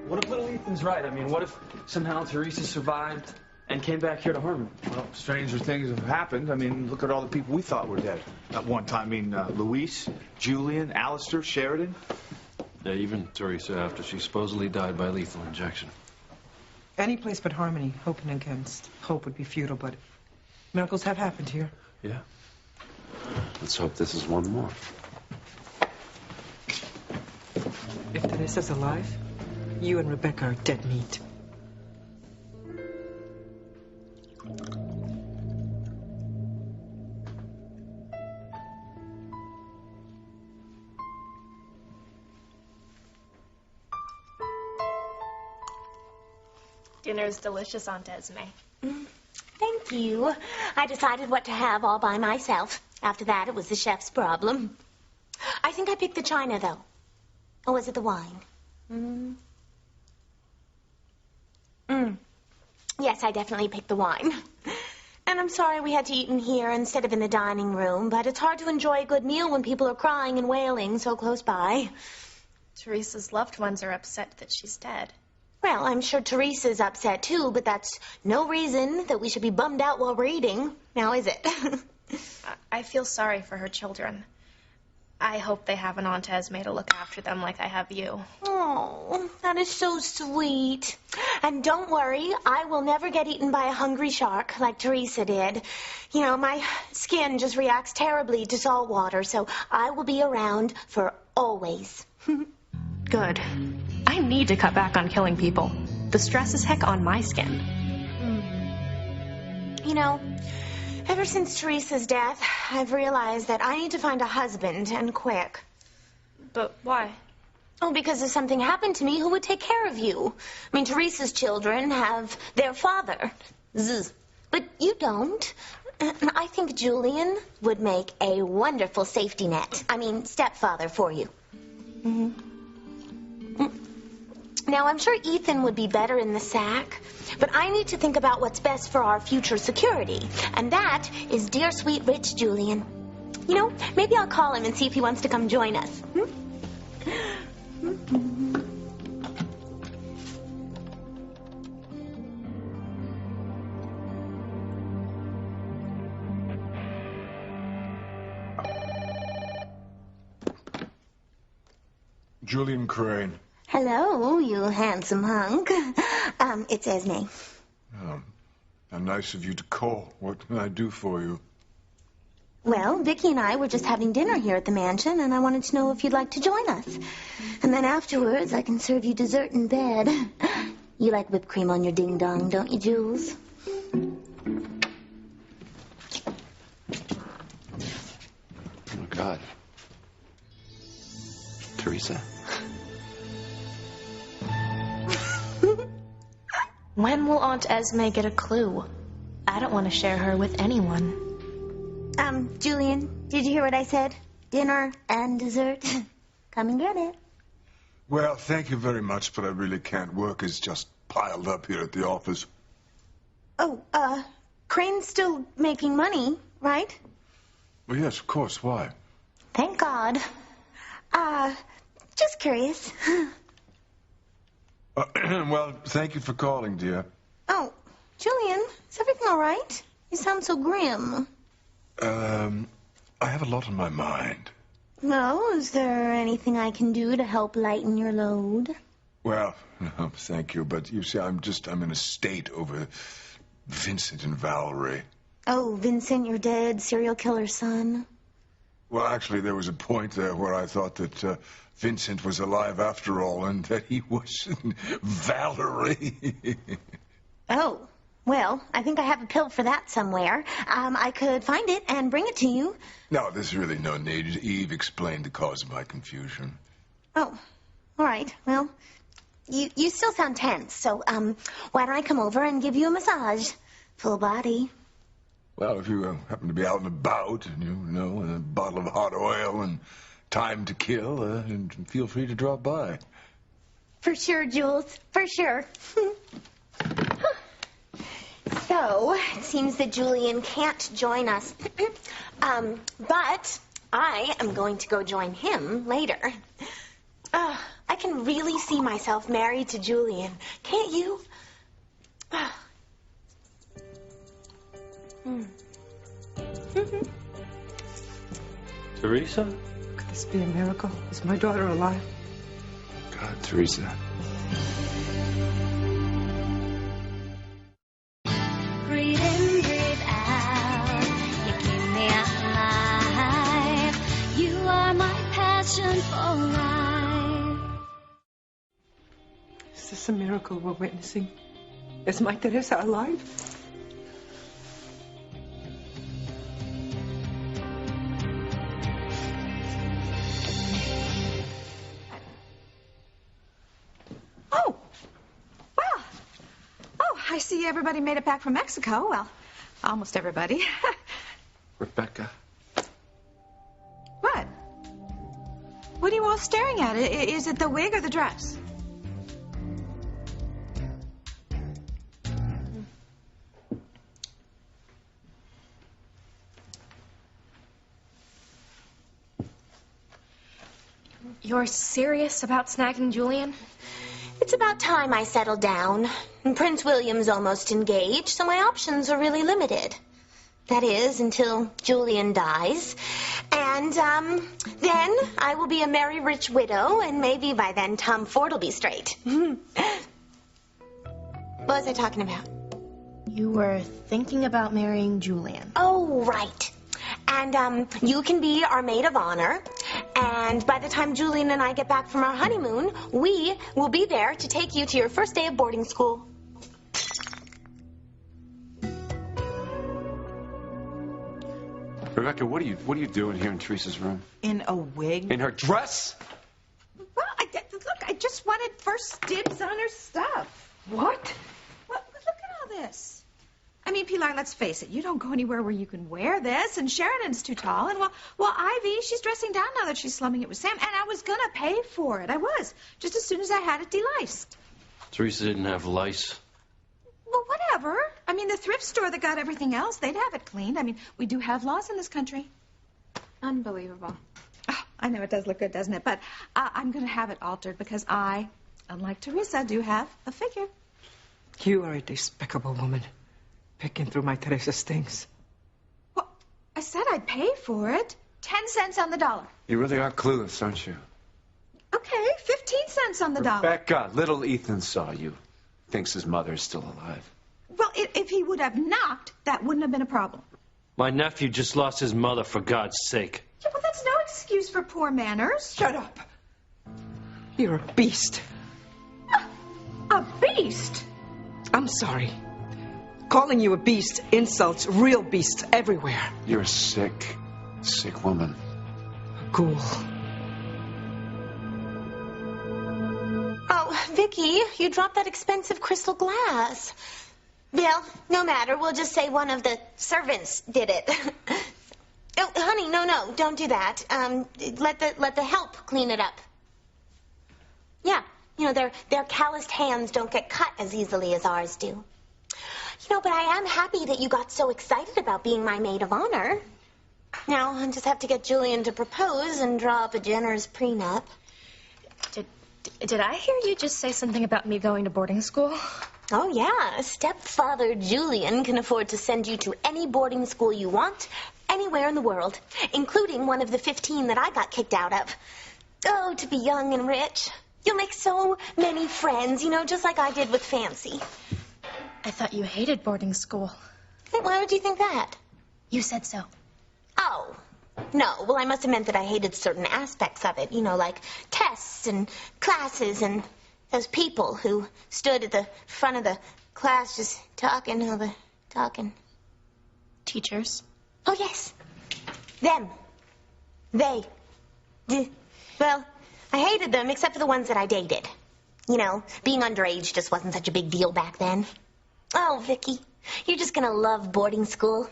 What if little Ethan's right? I mean, what if somehow Teresa survived and came back here to Harmony? Well, stranger things have happened. I mean, look at all the people we thought were dead at one time. I mean, Luis, Julian, Alistair, Sheridan. Yeah, even Teresa after she supposedly died by lethal injection. Any place but Harmony, hoping against hope would be futile, but miracles have happened here. Yeah. Let's hope this is one more. If Teresa's alive, you and Rebecca are dead meat. Dinner's delicious, Aunt Esme. Thank you. I decided what to have all by myself. After that, it was the chef's problem. I think I picked the china, though. Or was it the wine? Yes, I definitely picked the wine. And I'm sorry we had to eat in here instead of in the dining room, but it's hard to enjoy a good meal when people are crying and wailing so close by. Teresa's loved ones are upset that she's dead. Well, I'm sure Teresa's upset, too, but that's no reason that we should be bummed out while we're eating. Now, is it? I feel sorry for her children. I hope they have an Aunt Esme to look after them like I have you. Oh, that is so sweet. And don't worry, I will never get eaten by a hungry shark like Teresa did. You know, my skin just reacts terribly to salt water, so I will be around for always. Good. I need to cut back on killing people. The stress is heck on my skin. You know, ever since Teresa's death, I've realized that I need to find a husband, and quick. But why? Oh, because if something happened to me, who would take care of you? I mean, Teresa's children have their father. Zzz. But you don't. And I think Julian would make a wonderful safety net. I mean, stepfather for you. Now, I'm sure Ethan would be better in the sack, but I need to think about what's best for our future security, and that is dear, sweet, rich Julian. You know, maybe I'll call him and see if he wants to come join us. Julian Crane. Hello, you handsome hunk. It's Esme. How nice of you to call. What can I do for you? Well, Vicky and I were just having dinner here at the mansion, and I wanted to know if you'd like to join us. And then afterwards, I can serve you dessert in bed. You like whipped cream on your ding-dong, don't you, Jules? Oh, God. Teresa? When will Aunt Esme get a clue? I don't want to share her with anyone. Julian, did you hear what I said? Dinner and dessert. Come and get it. Well, thank you very much, but I really can't. Work is just piled up here at the office. Oh, Crane's still making money, right? Well, yes, of course. Why? Thank God. Just curious. Well, thank you for calling, dear. Oh, Julian, is everything all right? You sound so grim. I have a lot on my mind. No, is there anything I can do to help lighten your load? Well, no, thank you, but you see, I'm in a state over Vincent and Valerie. Oh, Vincent, your dead serial killer son? Well, actually, there was a point there where I thought that Vincent was alive after all, and that he wasn't Valerie. Oh, well, I think I have a pill for that somewhere. I could find it and bring it to you. No, there's really no need. Eve explained the cause of my confusion. Oh, all right. Well, you still sound tense, so why don't I come over and give you a massage? Full body. Well, if you happen to be out and about, and and a bottle of hot oil and time to kill, and feel free to drop by. For sure, Jules. For sure. So, it seems that Julian can't join us. But I am going to go join him later. I can can really see myself married to Julian. Can't you? Teresa? Could this be a miracle? Is my daughter alive? God, Teresa. Breathe in, breathe out. You keep me alive. You are my passion for life. Is this a miracle we're witnessing? Is my Teresa alive? Oh, well. Oh, I see everybody made it back from Mexico. Well, almost everybody. Rebecca. What? What are you all staring at? Is it the wig or the dress? You're serious about snagging Julian? It's about time I settled down. And Prince William's almost engaged, so my options are really limited. That is, until Julian dies. And, then I will be a merry rich widow, and maybe by then Tom Ford will be straight. What was I talking about? You were thinking about marrying Julian. Oh, right. And, you can be our maid of honor. And by the time Julian and I get back from our honeymoon, we will be there to take you to your first day of boarding school. Rebecca, what are you doing here in Teresa's room? In a wig? In her dress? Well, look, I just wanted first dibs on her stuff. What? Well, look at all this. I mean, Pilar, let's face it. You don't go anywhere where you can wear this, and Sheridan's too tall, and well, Ivy, she's dressing down now that she's slumming it with Sam, and I was gonna pay for it. I was, just as soon as I had it deliced. Teresa didn't have lice. Well, whatever. I mean, the thrift store that got everything else, they'd have it cleaned. I mean, we do have laws in this country. Unbelievable. Oh, I know it does look good, doesn't it? But I'm going to have it altered because I, unlike Teresa, do have a figure. You are a despicable woman. Picking through my Teresa's things. Well, I said I'd pay for it. 10 cents on the dollar. You really are clueless, aren't you? Okay, 15 cents on the dollar. Rebecca, little Ethan saw you. Thinks his mother is still alive. Well, if he would have knocked, that wouldn't have been a problem. My nephew just lost his mother, for God's sake. Yeah, well, that's no excuse for poor manners. Shut up. You're a beast. A beast? I'm sorry. Calling you a beast insults real beasts everywhere. You're a sick, sick woman. A ghoul. Oh, Vicky, you dropped that expensive crystal glass. Well, no matter. We'll just say one of the servants did it. Oh, honey, no, don't do that. Let the help clean it up. Yeah, their calloused hands don't get cut as easily as ours do. But I am happy that you got so excited about being my maid of honor. Now, I just have to get Julian to propose and draw up a generous prenup. Did I hear you just say something about me going to boarding school? Oh, yeah. Stepfather Julian can afford to send you to any boarding school you want, anywhere in the world, including one of the 15 that I got kicked out of. Oh, to be young and rich. You'll make so many friends, just like I did with Fancy. I thought you hated boarding school. Why would you think that? You said so. Oh, no. Well, I must have meant that I hated certain aspects of it, like tests and classes and those people who stood at the front of the class just talking. Teachers? Oh, yes. Them. They. Well, I hated them except for the ones that I dated. Being underage just wasn't such a big deal back then. Oh, Vicky, you're just gonna love boarding school.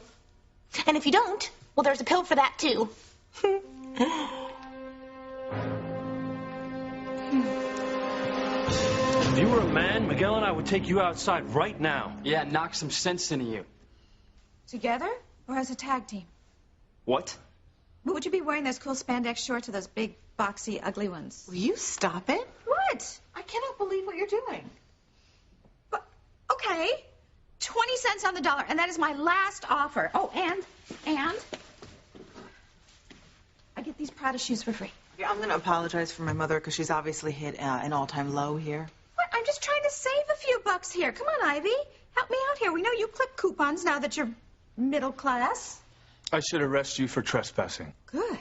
And if you don't, well, there's a pill for that, too. If you were a man, Miguel and I would take you outside right now. Yeah, knock some sense into you. Together or as a tag team? What? Would you be wearing those cool spandex shorts or those big, boxy, ugly ones? Will you stop it? What? on the dollar, and that is my last offer. Oh, and I get these Prada shoes for free. Yeah, I'm going to apologize for my mother because she's obviously hit an all-time low here. What? I'm just trying to save a few bucks here. Come on, Ivy. Help me out here. We know you clip coupons now that you're middle class. I should arrest you for trespassing. Good.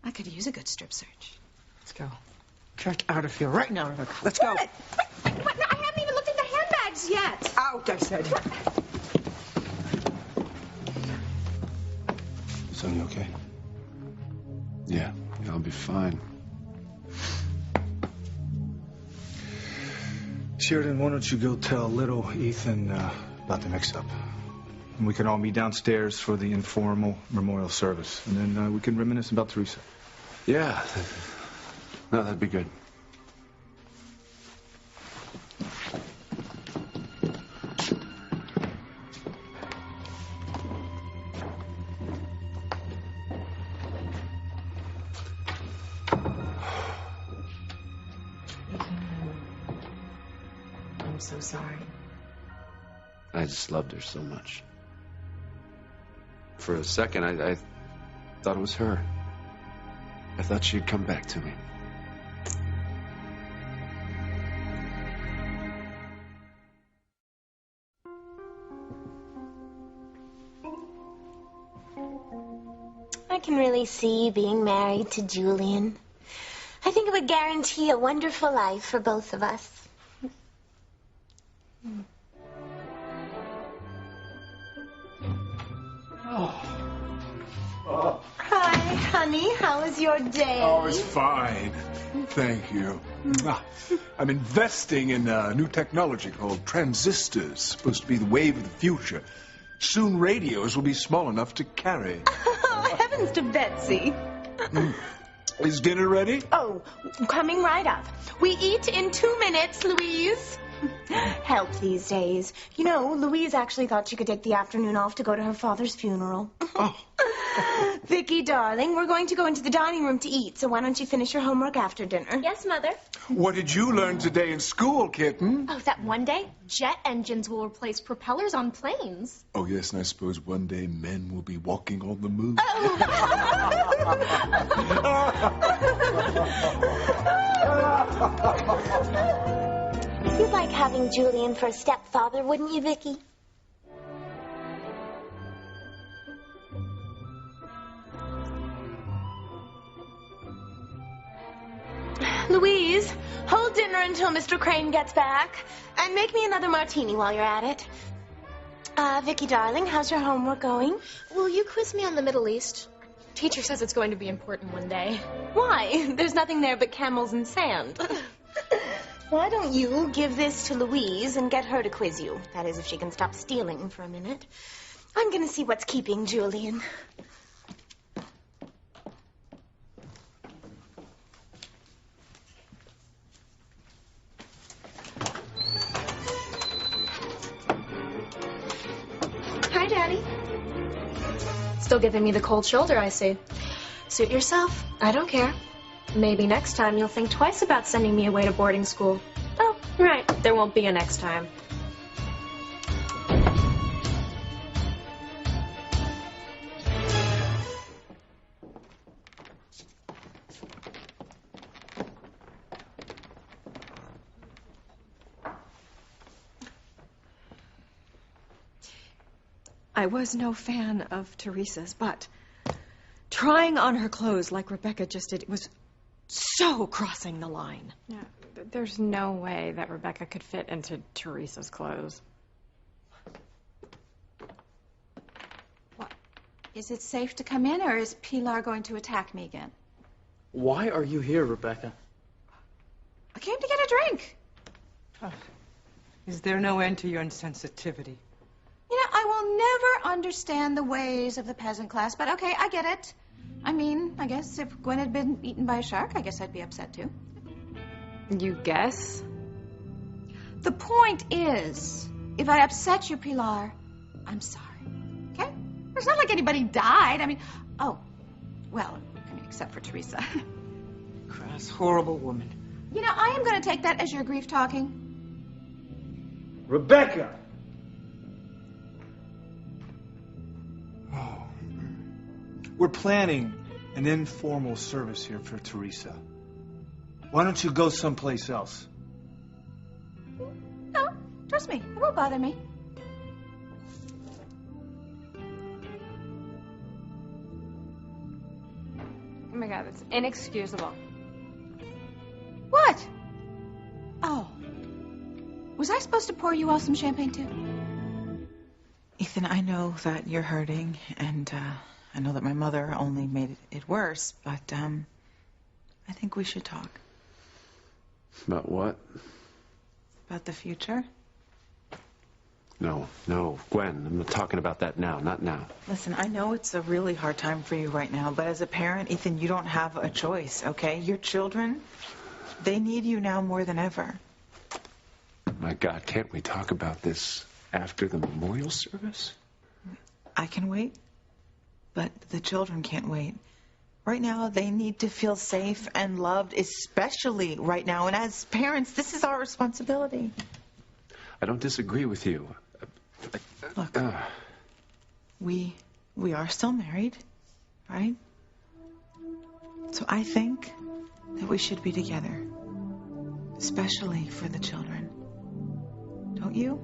I could use a good strip search. Let's go. Get out of here right now, Rebecca. Let's go. What? What? No, I haven't even looked at the handbags yet. Out, I said. Son, you okay? Yeah, I'll be fine. Sheridan, why don't you go tell little Ethan about the mix-up? And we can all meet downstairs for the informal memorial service. And then we can reminisce about Teresa. Yeah. No, that'd be good. I'm so sorry. I just loved her so much. For a second, I thought it was her. I thought she'd come back to me. I can really see you being married to Julian. I think it would guarantee a wonderful life for both of us. Hi, honey. How was your day? Oh, it's fine. Thank you. I'm investing in a new technology called transistors. Supposed to be the wave of the future. Soon radios will be small enough to carry. Oh, heavens to Betsy. Is dinner ready? Oh, coming right up. We eat in 2 minutes, Louise. Help these days. You know, Louise actually thought she could take the afternoon off to go to her father's funeral. Oh. Vicky, darling, we're going to go into the dining room to eat, so why don't you finish your homework after dinner? Yes, Mother. What did you learn today in school, kitten? Oh, that one day jet engines will replace propellers on planes. Oh, yes, and I suppose one day men will be walking on the moon. You'd like having Julian for a stepfather, wouldn't you, Vicky? Louise, hold dinner until Mr. Crane gets back. And make me another martini while you're at it. Vicky, darling, how's your homework going? Will you quiz me on the Middle East? Teacher says it's going to be important one day. Why? There's nothing there but camels and sand. Why don't you give this to Louise and get her to quiz you? That is, if she can stop stealing for a minute. I'm going to see what's keeping Julian. Hi, Daddy. Still giving me the cold shoulder, I see. Suit yourself. I don't care. Maybe next time you'll think twice about sending me away to boarding school. Oh, right. There won't be a next time. I was no fan of Teresa's, but trying on her clothes like Rebecca just did, it was so crossing the line. Yeah, there's no way that Rebecca could fit into Teresa's clothes. What? Is it safe to come in, or is Pilar going to attack me again? Why are you here, Rebecca? I came to get a drink. Is there no end to your insensitivity? You know, I will never understand the ways of the peasant class, but okay, I get it. I mean, I guess if Gwen had been eaten by a shark, I guess I'd be upset too. You guess? The point is, if I upset you, Pilar, I'm sorry. Okay? It's not like anybody died. I mean, oh, well, I mean, except for Teresa. Crass, horrible woman. You know, I am going to take that as your grief talking. Rebecca! We're planning an informal service here for Teresa. Why don't you go someplace else? No, trust me, it won't bother me. Oh my God, that's inexcusable. What? Oh. Was I supposed to pour you all some champagne, too? Ethan, I know that you're hurting, and I know that my mother only made it worse, but I think we should talk. About what? About the future. No, Gwen, I'm not talking about that now, not now. Listen, I know it's a really hard time for you right now, but as a parent, Ethan, you don't have a choice, okay? Your children, they need you now more than ever. My God, can't we talk about this after the memorial service? I can wait, but the children can't wait. Right now, they need to feel safe and loved, especially right now. And as parents, this is our responsibility. I don't disagree with you. Look, we are still married, right? So I think that we should be together, especially for the children. Don't you?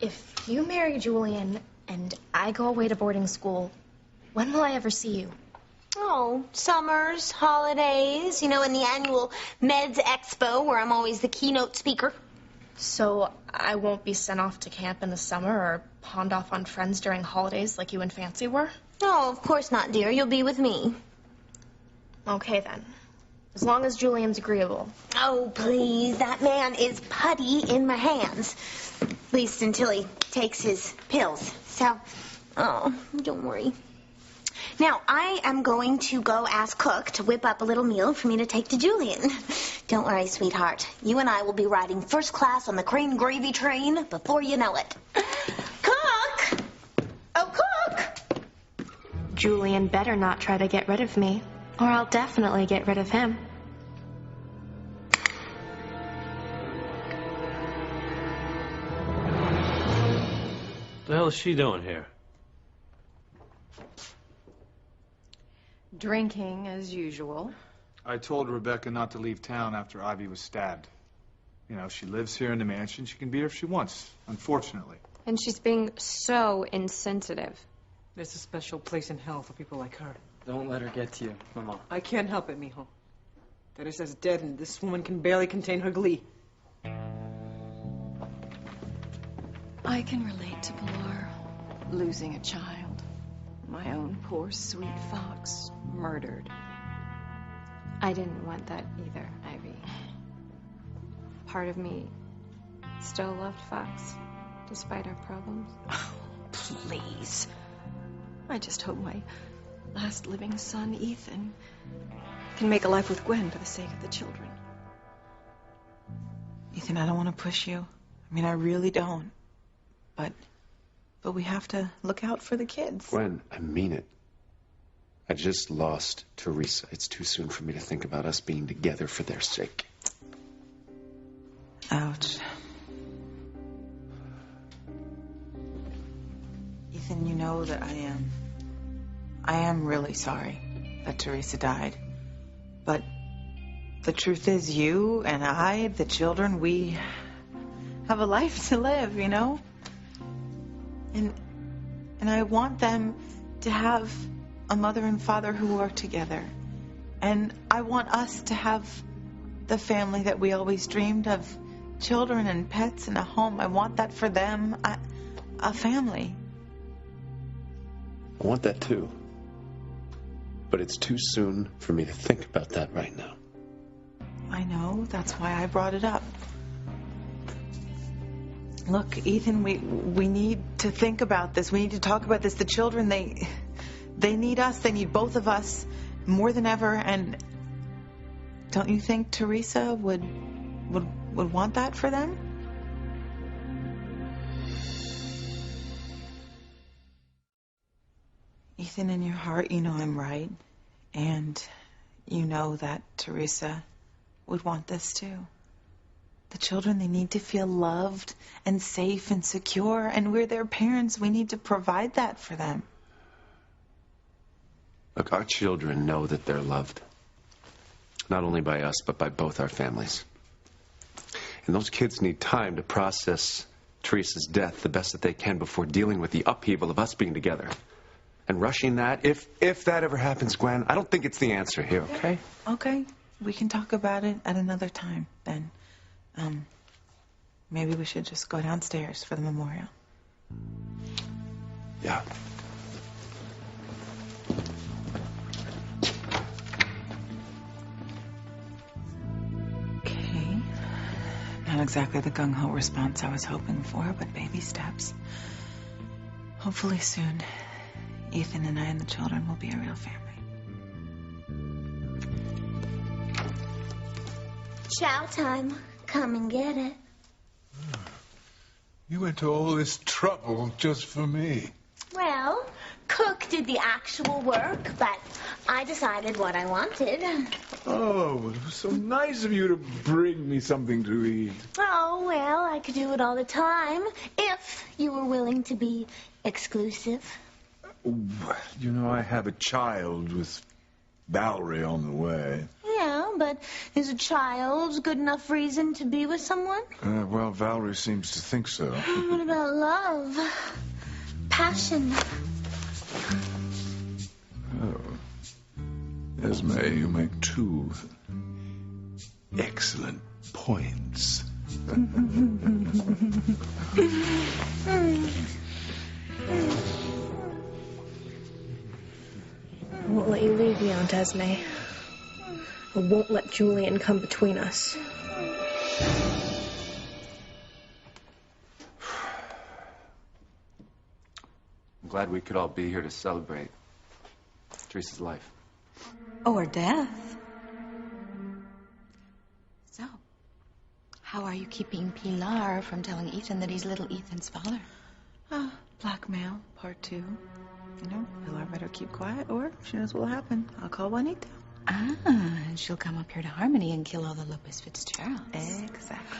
If you marry Julian and I go away to boarding school, when will I ever see you? Oh, summers, holidays, in the annual Meds Expo where I'm always the keynote speaker. So I won't be sent off to camp in the summer or pawned off on friends during holidays like you and Fancy were? No, of course not, dear. You'll be with me. Okay, then. As long as Julian's agreeable. Oh, please. That man is putty in my hands. At least until he takes his pills. So, don't worry. Now, I am going to go ask Cook to whip up a little meal for me to take to Julian. Don't worry, sweetheart. You and I will be riding first class on the cream gravy train before you know it. Cook! Oh, Cook! Julian better not try to get rid of me, or I'll definitely get rid of him. What the hell is she doing here? Drinking as usual. I told Rebecca not to leave town after Ivy was stabbed. She lives here in the mansion. She can be here if she wants, unfortunately. And she's being so insensitive. There's a special place in hell for people like her. Don't let her get to you, Mama. I can't help it, mijo. Teresa's dead, and this woman can barely contain her glee. I can relate to Pilar losing a child. My own poor sweet Fox murdered. I didn't want that either, Ivy. Part of me still loved Fox, despite our problems. Oh, Please. I just hope my last living son, Ethan, can make a life with Gwen for the sake of the children. Ethan, I don't want to push you. I really don't. But we have to look out for the kids. Gwen, I mean it. I just lost Teresa. It's too soon for me to think about us being together for their sake. Ouch. Ethan, you know that I am really sorry that Teresa died. But the truth is, you and I, the children, we have a life to live, And I want them to have a mother and father who are together. And I want us to have the family that we always dreamed of. Children and pets and a home. I want that for them. A family. I want that too. But it's too soon for me to think about that right now. I know. That's why I brought it up. Look, Ethan, we need to think about this. We need to talk about this. The children, they need us. They need both of us more than ever. And don't you think Teresa would want that for them? Ethan, in your heart, you know I'm right. And you know that Teresa would want this too. The children, they need to feel loved and safe and secure, and we're their parents. We need to provide that for them. Look, our children know that they're loved. Not only by us, but by both our families. And those kids need time to process Teresa's death the best that they can before dealing with the upheaval of us being together. And rushing that, if that ever happens, Gwen, I don't think it's the answer here, okay? Okay. We can talk about it at another time, then. Maybe we should just go downstairs for the memorial. Yeah. Okay. Not exactly the gung-ho response I was hoping for, but baby steps. Hopefully soon, Ethan and I and the children will be a real family. Chow time. Come and get it. You went to all this trouble just for me. Well, Cook did the actual work, but I decided what I wanted. Oh, it was so nice of you to bring me something to eat. Oh, well, I could do it all the time if you were willing to be exclusive. You know, I have a child with Valerie on the way. Yeah, but is a child good enough reason to be with someone? Well, Valerie seems to think so. What about love? Passion? Oh. Esme, you make two excellent points. I won't let you leave me, Aunt Esme. I won't let Julian come between us. I'm glad we could all be here to celebrate Teresa's life. Or death. So, how are you keeping Pilar from telling Ethan that he's little Ethan's father? Blackmail, part 2. You know, Pilar better keep quiet, or she knows what will happen. I'll call Juanita. And she'll come up here to Harmony and kill all the Lopez Fitzgeralds. Exactly.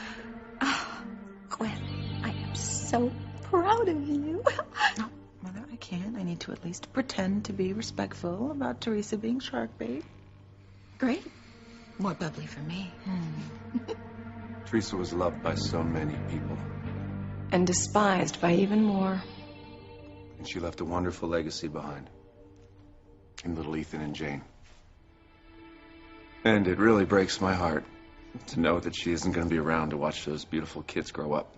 Oh, Gwen, I am so proud of you. No, Mother, I can't. I need to at least pretend to be respectful about Teresa being shark bait. Great. More bubbly for me. Teresa was loved by so many people. And despised by even more. And she left a wonderful legacy behind. In little Ethan and Jane. And it really breaks my heart to know that she isn't going to be around to watch those beautiful kids grow up.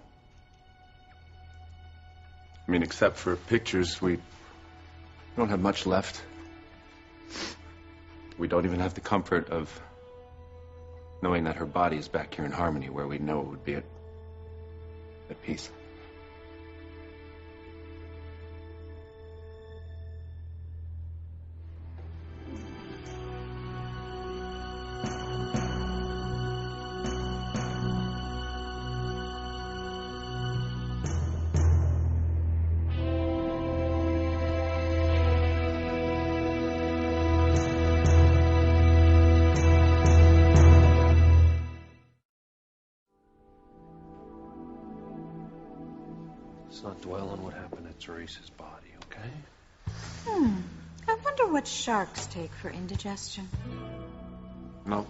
I mean, except for pictures, we don't have much left. We don't even have the comfort of knowing that her body is back here in Harmony, where we know it would be at peace. Let's not dwell on what happened to Teresa's body, okay? I wonder what sharks take for indigestion. No,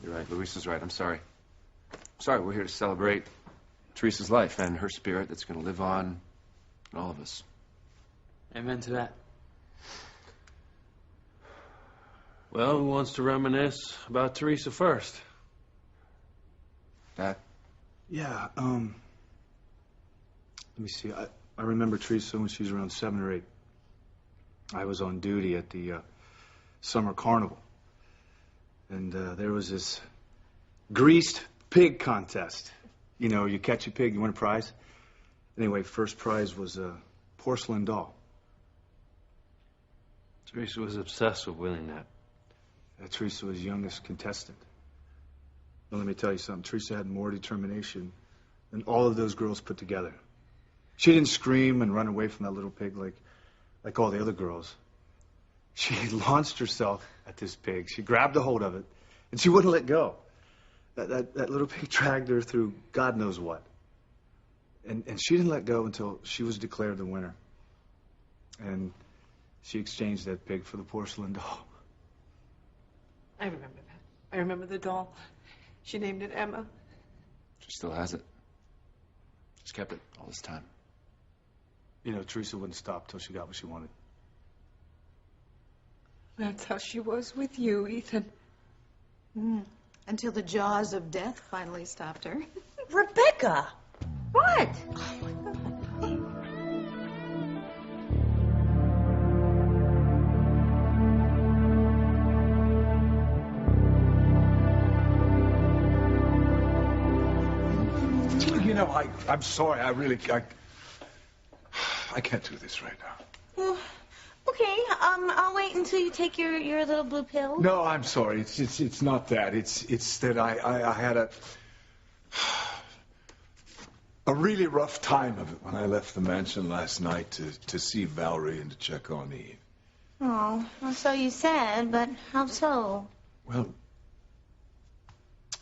you're right. Luis is right. I'm sorry. Sorry, we're here to celebrate Teresa's life and her spirit that's going to live on in all of us. Amen to that. Well, who wants to reminisce about Teresa first? Dad? Yeah, let me see. I remember Teresa when she was around 7 or 8. I was on duty at the summer carnival. And there was this greased pig contest. You know, you catch a pig, you win a prize. Anyway, first prize was a porcelain doll. Teresa was obsessed with winning that. Teresa was youngest contestant. Well, let me tell you something. Teresa had more determination than all of those girls put together. She didn't scream and run away from that little pig like all the other girls. She launched herself at this pig. She grabbed a hold of it, and she wouldn't let go. That little pig dragged her through God knows what. And she didn't let go until she was declared the winner. And she exchanged that pig for the porcelain doll. I remember that. I remember the doll. She named it Emma. She still has it. She's kept it all this time. You know, Teresa wouldn't stop till she got what she wanted. That's how she was with you, Ethan. Until the jaws of death finally stopped her. Rebecca! What? You know, I'm sorry. I can't do this right now. Well, okay, I'll wait until you take your little blue pill. No, I'm sorry. It's not that. It's that I had a really rough time of it when I left the mansion last night to see Valerie and to check on Eve. Oh, well, so you said, but how so? Well,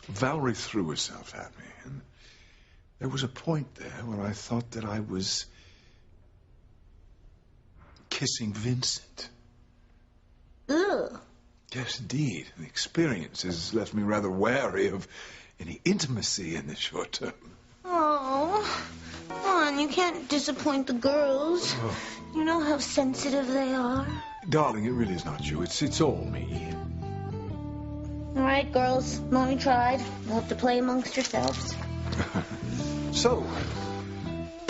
Valerie threw herself at me, and there was a point there where I thought that I was kissing Vincent. Ugh. Yes, indeed. The experience has left me rather wary of any intimacy in the short term. Oh, come on, you can't disappoint the girls. Oh. You know how sensitive they are. Darling, it really is not you. It's all me. All right, girls, Mommy tried. You'll have to play amongst yourselves. So,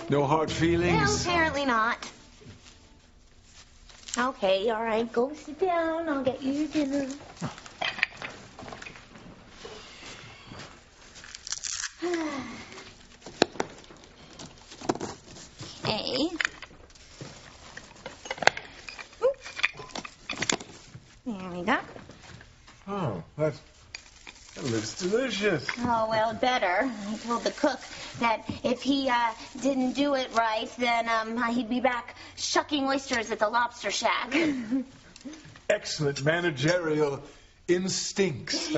no hard Well, feelings? apparently not. Okay, all right, go sit down. I'll get you your dinner. Hey. There we go. Oh, that looks delicious. Oh, well, better. I told the cook that if he didn't do it right, then he'd be back shucking oysters at the lobster shack. Excellent managerial instincts.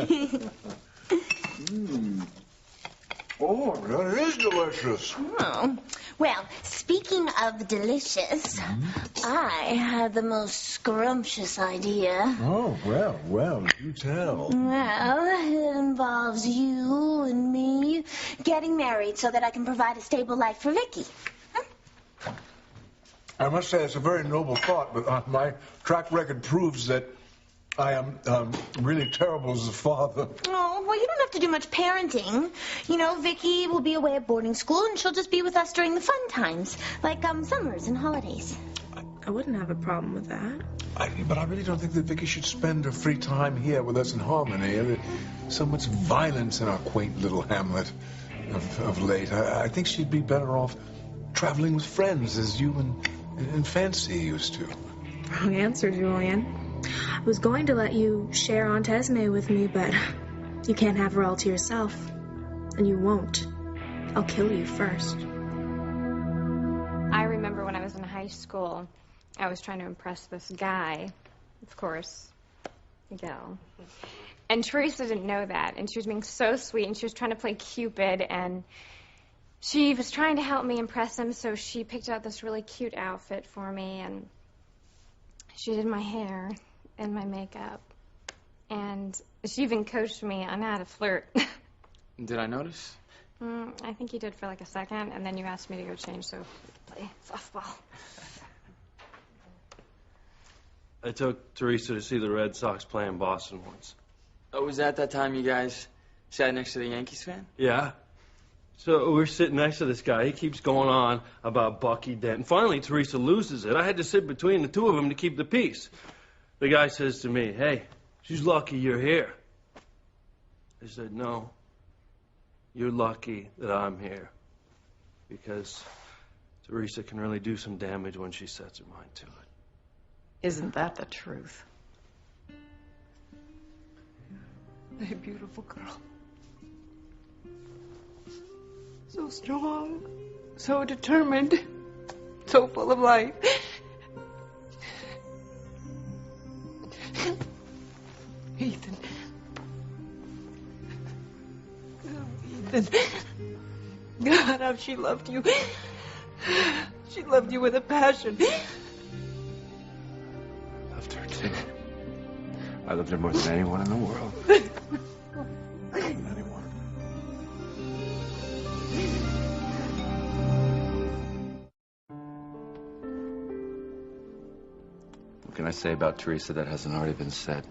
Oh, that is delicious. Oh. Well, speaking of delicious, I had the most scrumptious idea. Oh, well, you tell. Well, it involves you and me getting married so that I can provide a stable life for Vicky. I must say it's a very noble thought, but my track record proves that I am really terrible as a father. Oh, well, you don't have to do much parenting. You know, Vicky will be away at boarding school, and she'll just be with us during the fun times, like summers and holidays. I wouldn't have a problem with that. But I really don't think that Vicky should spend her free time here with us in Harmony. There's so much violence in our quaint little hamlet of late. I think she'd be better off traveling with friends, as you and Fancy used to. Wrong answer, Julian. I was going to let you share Aunt Esme with me, but you can't have her all to yourself. And you won't. I'll kill you first. I remember when I was in high school, I was trying to impress this guy. Of course, Miguel. And Teresa didn't know that, and she was being so sweet, and she was trying to play Cupid, and she was trying to help me impress him, so she picked out this really cute outfit for me, and she did my hair and my makeup. And she even coached me on how to flirt. Did I notice? I think you did for like a second, and then you asked me to go change so we could play softball. I took Teresa to see the Red Sox play in Boston once. Oh, was that time you guys sat next to the Yankees fan? Yeah. So we're sitting next to this guy. He keeps going on about Bucky Dent. And finally, Teresa loses it. I had to sit between the two of them to keep the peace. The guy says to me, "Hey, she's lucky you're here." I said, "No, you're lucky that I'm here. Because Teresa can really do some damage when she sets her mind to it." Isn't that the truth? A beautiful girl. So strong, so determined, so full of life. Ethan. And God, how she loved you. She loved you with a passion. Loved her too. I loved her more than anyone in the world. More than anyone. What can I say about Teresa that hasn't already been said?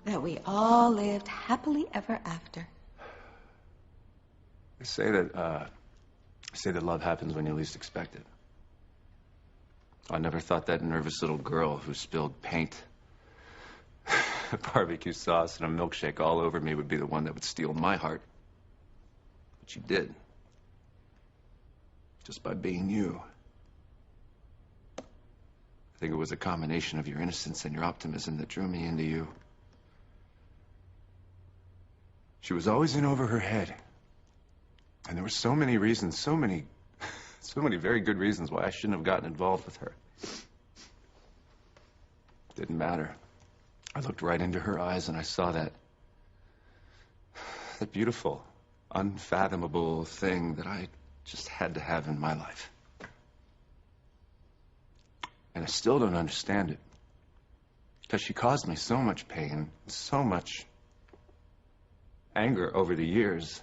That we all lived happily ever after. They say that love happens when you least expect it. I never thought that nervous little girl who spilled paint, barbecue sauce, and a milkshake all over me would be the one that would steal my heart. But she did. Just by being you. I think it was a combination of your innocence and your optimism that drew me into you. She was always in over her head. And there were so many reasons, so many very good reasons why I shouldn't have gotten involved with her. Didn't matter. I looked right into her eyes and I saw that beautiful, unfathomable thing that I just had to have in my life. And I still don't understand it. Because she caused me so much pain, so much anger over the years.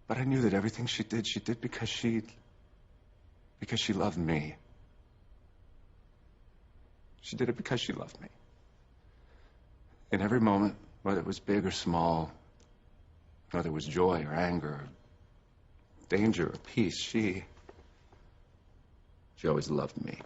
But I knew that everything she did because she loved me. She did it because she loved me. In every moment, whether it was big or small, whether it was joy or anger, or danger or peace, she always loved me.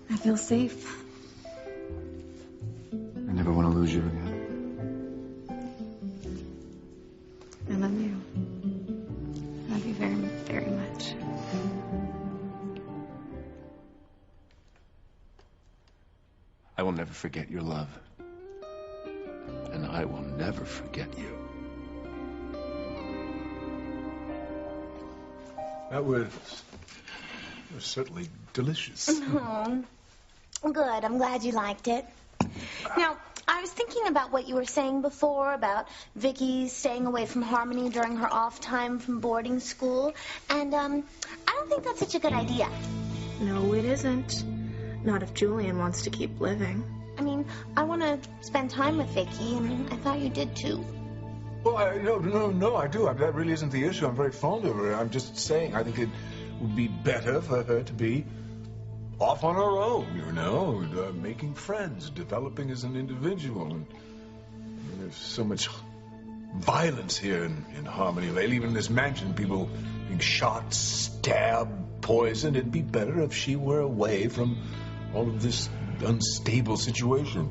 I feel safe. I never want to lose you again. I love you. I love you very, very much. I will never forget your love. And I will never forget you. That was certainly delicious. Oh, good. I'm glad you liked it. Now, I was thinking about what you were saying before about Vicky staying away from Harmony during her off time from boarding school, and I don't think that's such a good idea. No, it isn't. Not if Julian wants to keep living. I mean, I want to spend time with Vicky, and I thought you did too. Well, no, I do. That really isn't the issue. I'm very fond of her. I'm just saying I think it would be better for her to be off on her own, you know, making friends, developing as an individual. And there's so much violence here in Harmony lately. Even in this mansion, people being shot, stabbed, poisoned. It'd be better if she were away from all of this unstable situation.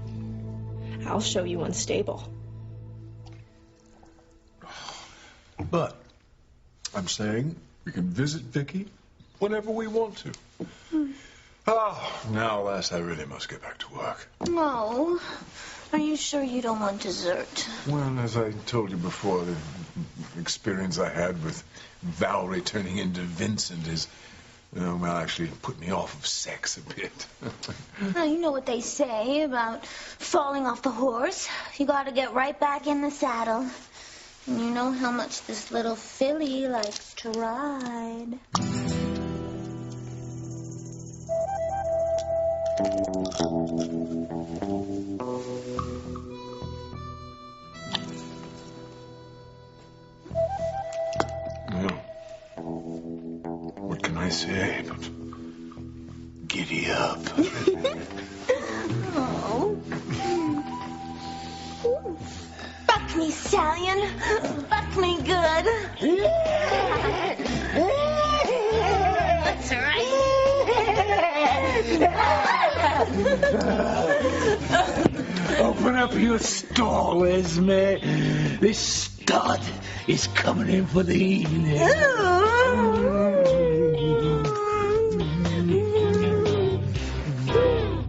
I'll show you unstable. But I'm saying we can visit Vicky whenever we want to. Now, alas, I really must get back to work. No. Are you sure you don't want dessert? Well, as I told you before, the experience I had with Valerie turning into Vincent is, actually put me off of sex a bit. Now, you know what they say about falling off the horse. You got to get right back in the saddle. And you know how much this little filly likes to ride. Well, what can I say but giddy up? Oh. Fuck me, Stallion. Fuck me good. That's right. Open up your stall, Esme. This stud is coming in for the evening.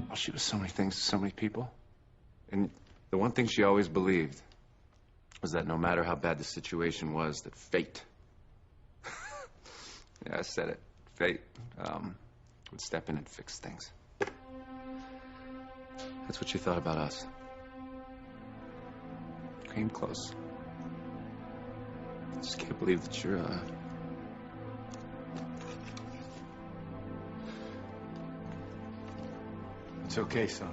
I'll shoot was so many things to so many people. And the one thing she always believed was that no matter how bad the situation was, that fate, yeah, I said it, fate would step in and fix things. That's what she thought about us. Came close. I just can't believe that you're, It's okay, son.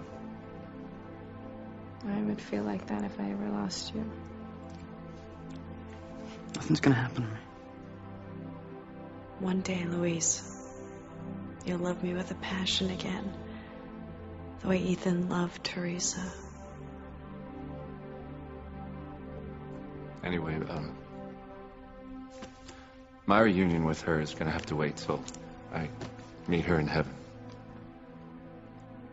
I would feel like that if I ever lost you. Nothing's gonna happen to me. One day, Louise, you'll love me with a passion again. The way Ethan loved Teresa. Anyway, my reunion with her is gonna have to wait till I meet her in heaven.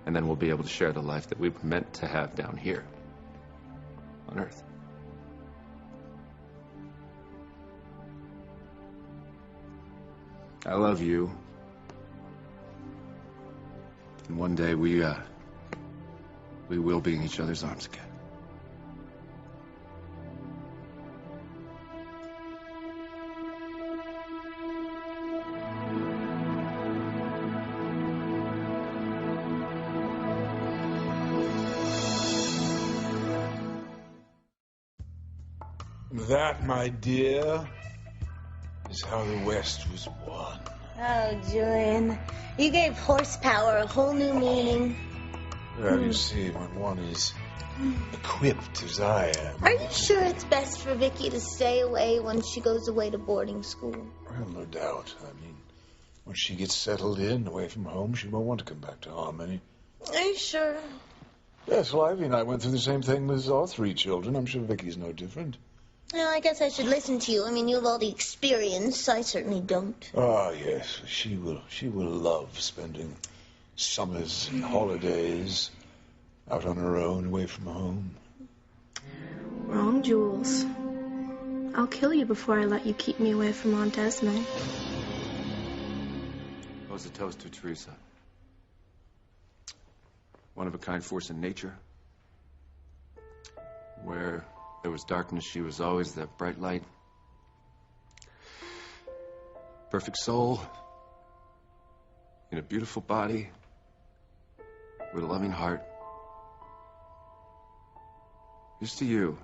And then we'll be able to share the life that we were meant to have down here on Earth. I love you. And one day we will be in each other's arms again. That, my dear, is how the West was won. Oh, Julian, you gave horsepower a whole new meaning. Well, you see, when one is equipped as I am. Are you sure it's best for Vicky to stay away when she goes away to boarding school? Well, no doubt. I mean, when she gets settled in, away from home, she won't want to come back to Harmony. Are you sure? Yes, well, Ivy and I went through the same thing with our 3 children. I'm sure Vicky's no different. Well, I guess I should listen to you. I mean, you have all the experience. I certainly don't. Ah, yes. She will love spending summers and holidays out on her own, away from home. Wrong, Jules. I'll kill you before I let you keep me away from Aunt Esme. What was the toast to Teresa? One-of-a-kind force in nature. Where there was darkness, she was always the bright light. Perfect soul. In a beautiful body. With a loving heart. Here's to you.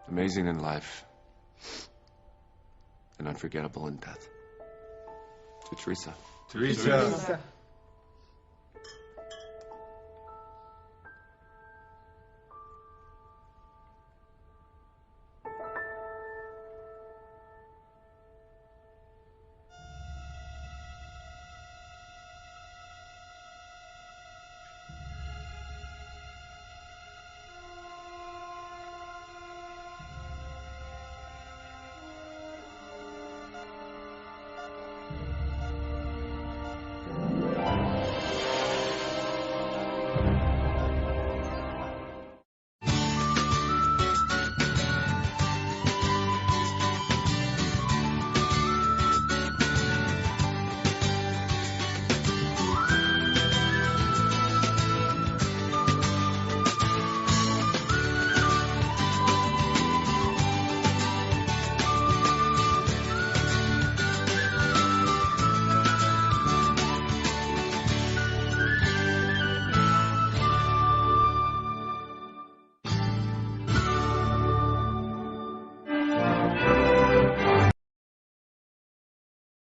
Amazing in life. And unforgettable in death. To Teresa. Teresa.